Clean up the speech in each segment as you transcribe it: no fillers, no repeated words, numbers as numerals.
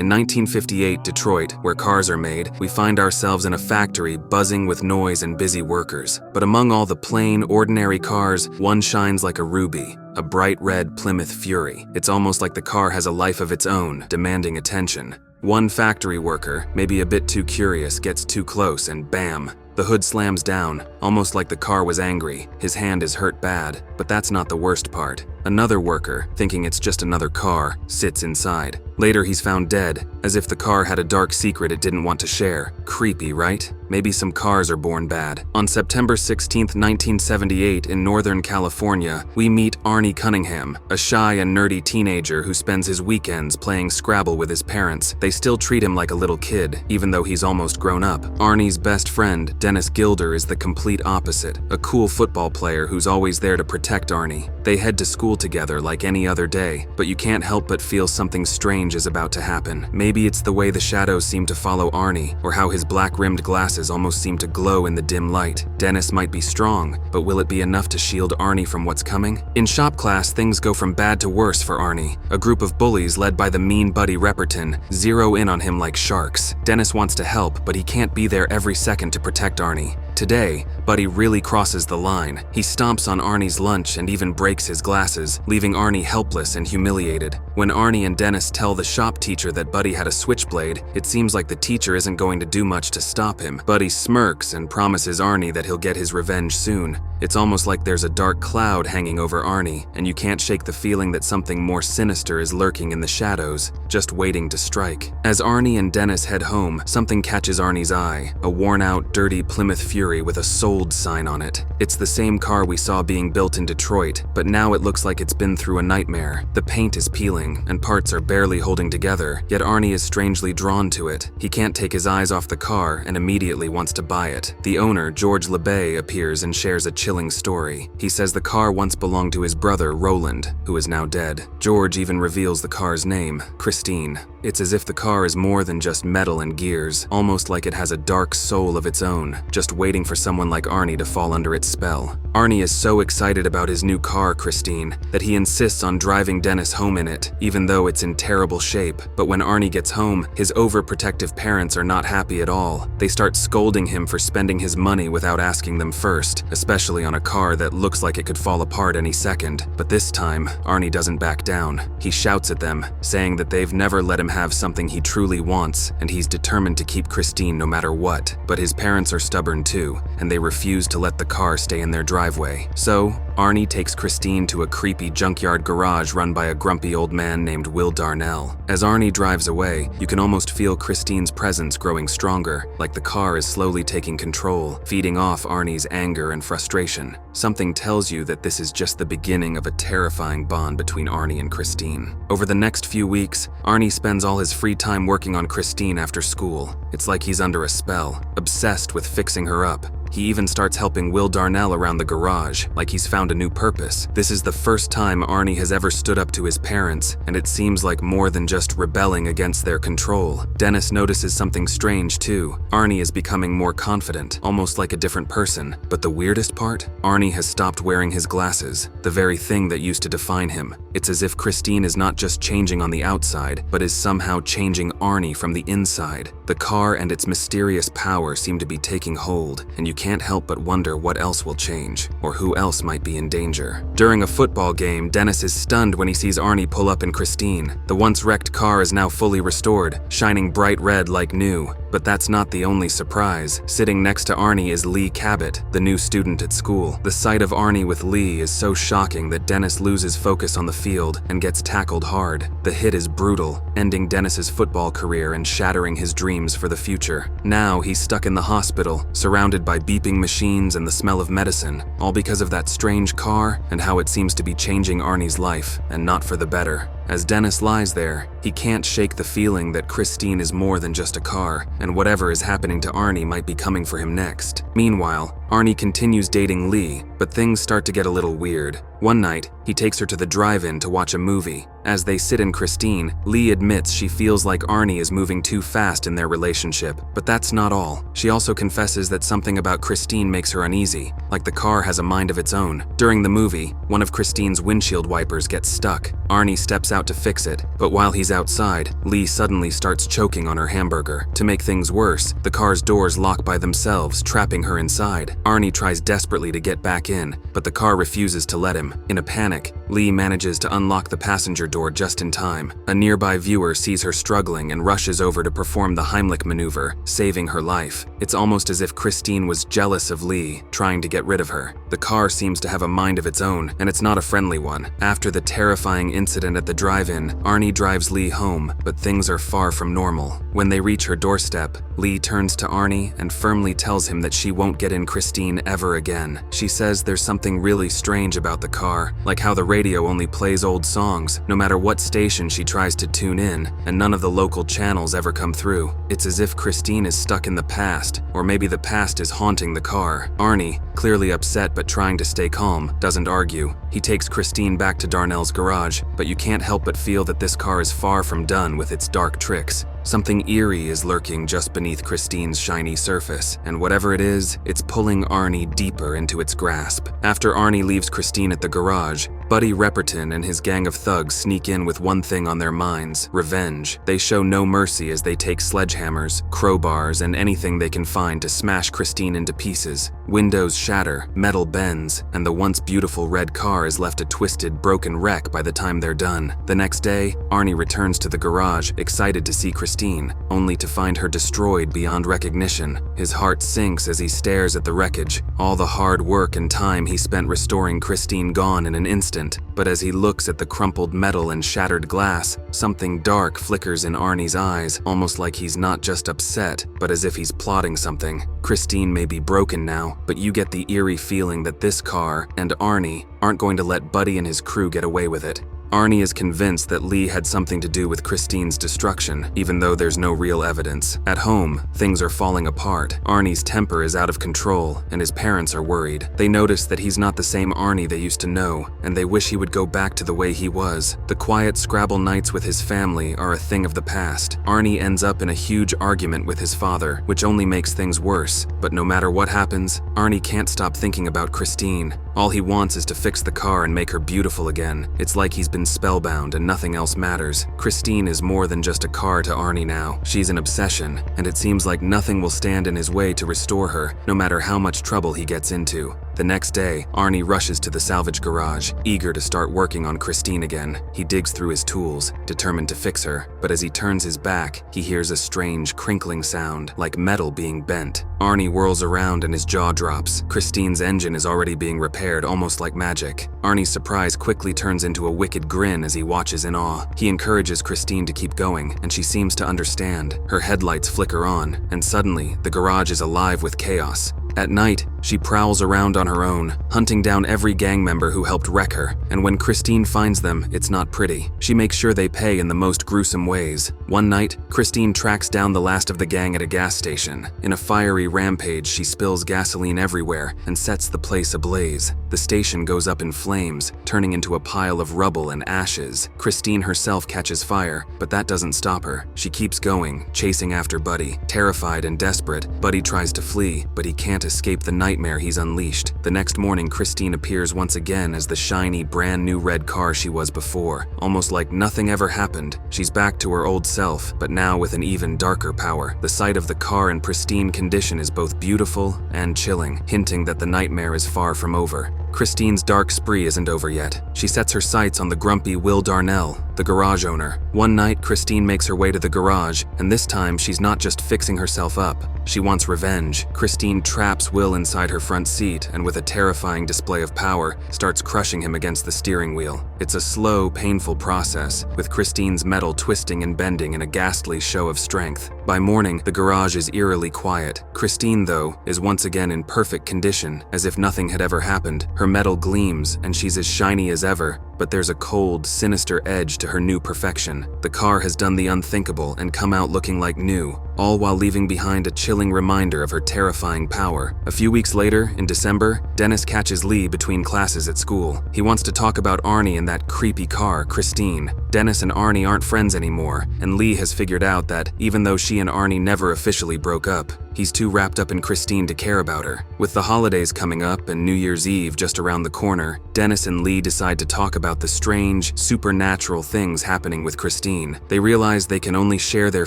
In 1958 Detroit, where cars are made, we find ourselves in a factory buzzing with noise and busy workers. But among all the plain, ordinary cars, one shines like a ruby, a bright red Plymouth Fury. It's almost like the car has a life of its own, demanding attention. One factory worker, maybe a bit too curious, gets too close and bam! The hood slams down, almost like the car was angry. His hand is hurt bad, but that's not the worst part. Another worker, thinking it's just another car, sits inside. Later he's found dead, as if the car had a dark secret it didn't want to share. Creepy, right? Maybe some cars are born bad. On September 16, 1978, in Northern California, we meet Arnie Cunningham, a shy and nerdy teenager who spends his weekends playing Scrabble with his parents. They still treat him like a little kid, even though he's almost grown up. Arnie's best friend, Dennis Gilder, is the complete opposite, a cool football player who's always there to protect Arnie. They head to school together like any other day, but you can't help but feel something strange is about to happen. Maybe it's the way the shadows seem to follow Arnie, or how his black-rimmed glasses almost seem to glow in the dim light. Dennis might be strong, but will it be enough to shield Arnie from what's coming? In shop class, things go from bad to worse for Arnie. A group of bullies led by the mean Buddy Repperton zero in on him like sharks. Dennis wants to help, but he can't be there every second to protect Arnie. Today, Buddy really crosses the line. He stomps on Arnie's lunch and even breaks his glasses, leaving Arnie helpless and humiliated. When Arnie and Dennis tell the shop teacher that Buddy had a switchblade, it seems like the teacher isn't going to do much to stop him. Buddy smirks and promises Arnie that he'll get his revenge soon. It's almost like there's a dark cloud hanging over Arnie, and you can't shake the feeling that something more sinister is lurking in the shadows, just waiting to strike. As Arnie and Dennis head home, something catches Arnie's eye, a worn-out, dirty Plymouth Fury with a sold sign on it. It's the same car we saw being built in Detroit, but now it looks like it's been through a nightmare. The paint is peeling, and parts are barely holding together, yet Arnie is strangely drawn to it. He can't take his eyes off the car and immediately wants to buy it. The owner, George LeBay, appears and shares a chilling story. He says the car once belonged to his brother, Roland, who is now dead. George even reveals the car's name, Christine. It's as if the car is more than just metal and gears, almost like it has a dark soul of its own, just waiting for someone like Arnie to fall under its spell. Arnie is so excited about his new car, Christine, that he insists on driving Dennis home in it, even though it's in terrible shape. But when Arnie gets home, his overprotective parents are not happy at all. They start scolding him for spending his money without asking them first, especially on a car that looks like it could fall apart any second. But this time, Arnie doesn't back down. He shouts at them, saying that they've never let him have something he truly wants, and he's determined to keep Christine no matter what. But his parents are stubborn too, and they refuse to let the car stay in their driveway. So, Arnie takes Christine to a creepy junkyard garage run by a grumpy old man named Will Darnell. As Arnie drives away, you can almost feel Christine's presence growing stronger, like the car is slowly taking control, feeding off Arnie's anger and frustration. Something tells you that this is just the beginning of a terrifying bond between Arnie and Christine. Over the next few weeks, Arnie spends all his free time working on Christine after school. It's like he's under a spell, obsessed with fixing her up. He even starts helping Will Darnell around the garage, like he's found a new purpose. This is the first time Arnie has ever stood up to his parents, and it seems like more than just rebelling against their control. Dennis notices something strange too. Arnie is becoming more confident, almost like a different person. But the weirdest part? Arnie has stopped wearing his glasses, the very thing that used to define him. It's as if Christine is not just changing on the outside, but is somehow changing Arnie from the inside. The car and its mysterious power seem to be taking hold, and you can't help but wonder what else will change, or who else might be in danger. During a football game, Dennis is stunned when he sees Arnie pull up in Christine. The once wrecked car is now fully restored, shining bright red like new. But that's not the only surprise. Sitting next to Arnie is Lee Cabot, the new student at school. The sight of Arnie with Lee is so shocking that Dennis loses focus on the field and gets tackled hard. The hit is brutal, ending Dennis's football career and shattering his dreams for the future. Now he's stuck in the hospital, surrounded by beeping machines and the smell of medicine, all because of that strange car and how it seems to be changing Arnie's life, and not for the better. As Dennis lies there, he can't shake the feeling that Christine is more than just a car, and whatever is happening to Arnie might be coming for him next. Meanwhile, Arnie continues dating Lee, but things start to get a little weird. One night, he takes her to the drive-in to watch a movie. As they sit in Christine, Lee admits she feels like Arnie is moving too fast in their relationship. But that's not all. She also confesses that something about Christine makes her uneasy, like the car has a mind of its own. During the movie, one of Christine's windshield wipers gets stuck. Arnie steps out out to fix it, but while he's outside, Lee suddenly starts choking on her hamburger. To make things worse, the car's doors lock by themselves, trapping her inside. Arnie tries desperately to get back in, but the car refuses to let him. In a panic, Lee manages to unlock the passenger door just in time. A nearby viewer sees her struggling and rushes over to perform the Heimlich maneuver, saving her life. It's almost as if Christine was jealous of Lee, trying to get rid of her. The car seems to have a mind of its own, and it's not a friendly one. After the terrifying incident at the drive-in, Arnie drives Lee home, but things are far from normal. When they reach her doorstep, Lee turns to Arnie and firmly tells him that she won't get in Christine ever again. She says there's something really strange about the car, like how the radio only plays old songs, no matter what station she tries to tune in, and none of the local channels ever come through. It's as if Christine is stuck in the past, or maybe the past is haunting the car. Arnie, clearly upset but trying to stay calm, doesn't argue. He takes Christine back to Darnell's garage, but you can't help but feel that this car is far from done with its dark tricks. Something eerie is lurking just beneath Christine's shiny surface, and whatever it is, it's pulling Arnie deeper into its grasp. After Arnie leaves Christine at the garage, Buddy Repperton and his gang of thugs sneak in with one thing on their minds: revenge. They show no mercy as they take sledgehammers, crowbars, and anything they can find to smash Christine into pieces. Windows shatter, metal bends, and the once beautiful red car is left a twisted, broken wreck by the time they're done. The next day, Arnie returns to the garage, excited to see Christine, only to find her destroyed beyond recognition. His heart sinks as he stares at the wreckage, all the hard work and time he spent restoring Christine gone in an instant. But as he looks at the crumpled metal and shattered glass, something dark flickers in Arnie's eyes, almost like he's not just upset, but as if he's plotting something. Christine may be broken now, but you get the eerie feeling that this car and Arnie aren't going to let Buddy and his crew get away with it. Arnie is convinced that Lee had something to do with Christine's destruction, even though there's no real evidence. At home, things are falling apart. Arnie's temper is out of control, and his parents are worried. They notice that he's not the same Arnie they used to know, and they wish he would go back to the way he was. The quiet Scrabble nights with his family are a thing of the past. Arnie ends up in a huge argument with his father, which only makes things worse. But no matter what happens, Arnie can't stop thinking about Christine. All he wants is to fix the car and make her beautiful again. It's like he's been spellbound and nothing else matters. Christine is more than just a car to Arnie now. She's an obsession, and it seems like nothing will stand in his way to restore her, no matter how much trouble he gets into. The next day, Arnie rushes to the salvage garage, eager to start working on Christine again. He digs through his tools, determined to fix her, but as he turns his back, he hears a strange crinkling sound, like metal being bent. Arnie whirls around and his jaw drops. Christine's engine is already being repaired, almost like magic. Arnie's surprise quickly turns into a wicked grin as he watches in awe. He encourages Christine to keep going, and she seems to understand. Her headlights flicker on, and suddenly, the garage is alive with chaos. At night, she prowls around on her own, hunting down every gang member who helped wreck her, and when Christine finds them, it's not pretty. She makes sure they pay in the most gruesome ways. One night, Christine tracks down the last of the gang at a gas station. In a fiery rampage, she spills gasoline everywhere and sets the place ablaze. The station goes up in flames, turning into a pile of rubble and ashes. Christine herself catches fire, but that doesn't stop her. She keeps going, chasing after Buddy. Terrified and desperate, Buddy tries to flee, but he can't escape the nightmare he's unleashed. The next morning, Christine appears once again as the shiny, brand new red car she was before. Almost like nothing ever happened, she's back to her old self, but now with an even darker power. The sight of the car in pristine condition is both beautiful and chilling, hinting that the nightmare is far from over. Christine's dark spree isn't over yet. She sets her sights on the grumpy Will Darnell, the garage owner. One night, Christine makes her way to the garage, and this time she's not just fixing herself up. She wants revenge. Christine traps Will inside her front seat and with a terrifying display of power, starts crushing him against the steering wheel. It's a slow, painful process, with Christine's metal twisting and bending in a ghastly show of strength. By morning, the garage is eerily quiet. Christine, though, is once again in perfect condition, as if nothing had ever happened. Her metal gleams, and she's as shiny as ever, but there's a cold, sinister edge to her new perfection. The car has done the unthinkable and come out looking like new, all while leaving behind a chilling reminder of her terrifying power. A few weeks later, in December, Dennis catches Lee between classes at school. He wants to talk about Arnie and that creepy car, Christine. Dennis and Arnie aren't friends anymore, and Lee has figured out that, even though she and Arnie never officially broke up, He's too wrapped up in Christine to care about her. With the holidays coming up and New Year's Eve just around the corner, Dennis and Lee decide to talk about the strange, supernatural things happening with Christine. They realize they can only share their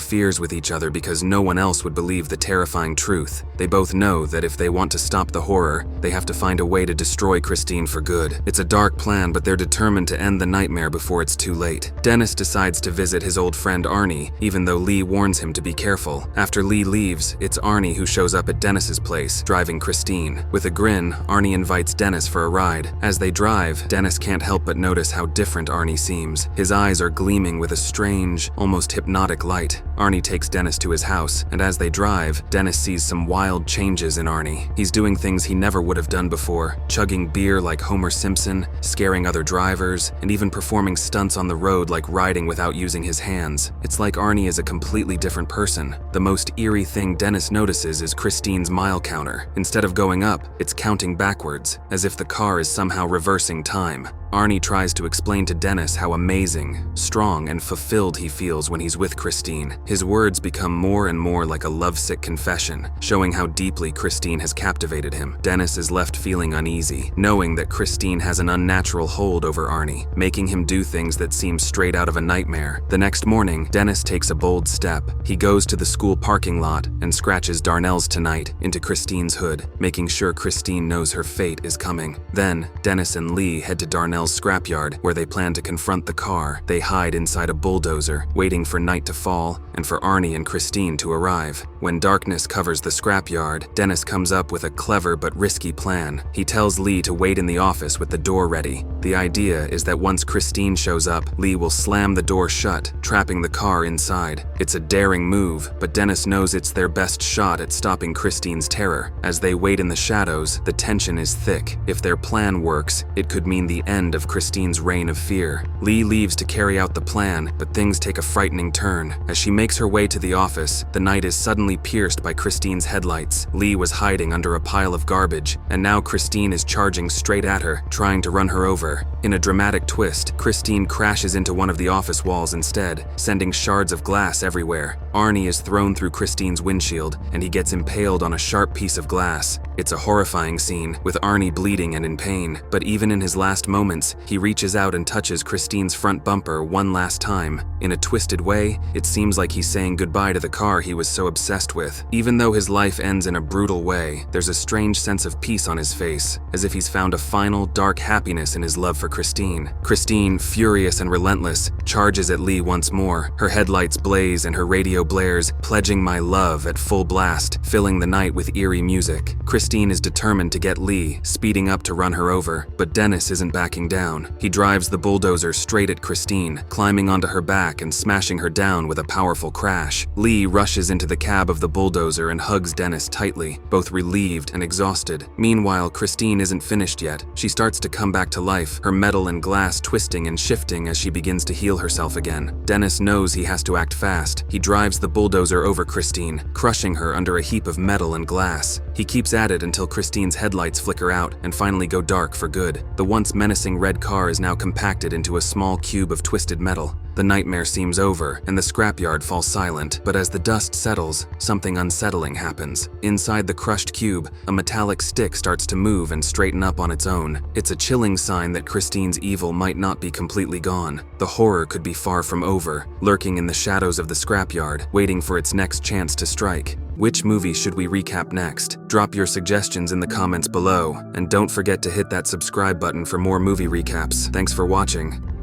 fears with each other because no one else would believe the terrifying truth. They both know that if they want to stop the horror, they have to find a way to destroy Christine for good. It's a dark plan, but they're determined to end the nightmare before it's too late. Dennis decides to visit his old friend Arnie, even though Lee warns him to be careful. After Lee leaves, it's Arnie who shows up at Dennis's place, driving Christine. With a grin, Arnie invites Dennis for a ride. As they drive, Dennis can't help but notice how different Arnie seems. His eyes are gleaming with a strange, almost hypnotic light. Arnie takes Dennis to his house, and as they drive, Dennis sees some wild changes in Arnie. He's doing things he never would have done before, chugging beer like Homer Simpson, scaring other drivers, and even performing stunts on the road like riding without using his hands. It's like Arnie is a completely different person. The most eerie thing Dennis notices is Christine's mile counter. Instead of going up, it's counting backwards, as if the car is somehow reversing time. Arnie tries to explain to Dennis how amazing, strong, and fulfilled he feels when he's with Christine. His words become more and more like a lovesick confession, showing how deeply Christine has captivated him. Dennis is left feeling uneasy, knowing that Christine has an unnatural hold over Arnie, making him do things that seem straight out of a nightmare. The next morning, Dennis takes a bold step. He goes to the school parking lot and scratches Darnell's Tonight into Christine's hood, making sure Christine knows her fate is coming. Then, Dennis and Lee head to Darnell's scrapyard, where they plan to confront the car. They hide inside a bulldozer, waiting for night to fall and for Arnie and Christine to arrive. When darkness covers the scrapyard, Dennis comes up with a clever but risky plan. He tells Lee to wait in the office with the door ready. The idea is that once Christine shows up, Lee will slam the door shut, trapping the car inside. It's a daring move, but Dennis knows it's their best shot at stopping Christine's terror. As they wait in the shadows, the tension is thick. If their plan works, it could mean the end of Christine's reign of fear. Lee leaves to carry out the plan, but things take a frightening turn. As she makes her way to the office, the night is suddenly pierced by Christine's headlights. Lee was hiding under a pile of garbage, and now Christine is charging straight at her, trying to run her over. In a dramatic twist, Christine crashes into one of the office walls instead, sending shards of glass everywhere. Arnie is thrown through Christine's windshield, and he gets impaled on a sharp piece of glass. It's a horrifying scene, with Arnie bleeding and in pain, but even in his last moments, he reaches out and touches Christine's front bumper one last time. In a twisted way, it seems like he's saying goodbye to the car he was so obsessed with. Even though his life ends in a brutal way, there's a strange sense of peace on his face, as if he's found a final, dark happiness in his love for Christine. Christine, furious and relentless, charges at Lee once more. Her headlights blaze and her radio blares, pledging my love at full blast, filling the night with eerie music. Christine is determined to get Lee, speeding up to run her over, but Dennis isn't backing down. He drives the bulldozer straight at Christine, climbing onto her back and smashing her down with a powerful crash. Lee rushes into the cab of the bulldozer and hugs Dennis tightly, both relieved and exhausted. Meanwhile, Christine isn't finished yet. She starts to come back to life, her metal and glass twisting and shifting as she begins to heal herself again. Dennis knows he has to act fast. He drives the bulldozer over Christine, crushing her under a heap of metal and glass. He keeps at it until Christine's headlights flicker out and finally go dark for good. The once menacing red car is now compacted into a small cube of twisted metal. The nightmare seems over, and the scrapyard falls silent, but as the dust settles, something unsettling happens. Inside the crushed cube, a metallic stick starts to move and straighten up on its own. It's a chilling sign that Christine's evil might not be completely gone. The horror could be far from over, lurking in the shadows of the scrapyard, waiting for its next chance to strike. Which movie should we recap next? Drop your suggestions in the comments below, and don't forget to hit that subscribe button for more movie recaps. Thanks for watching.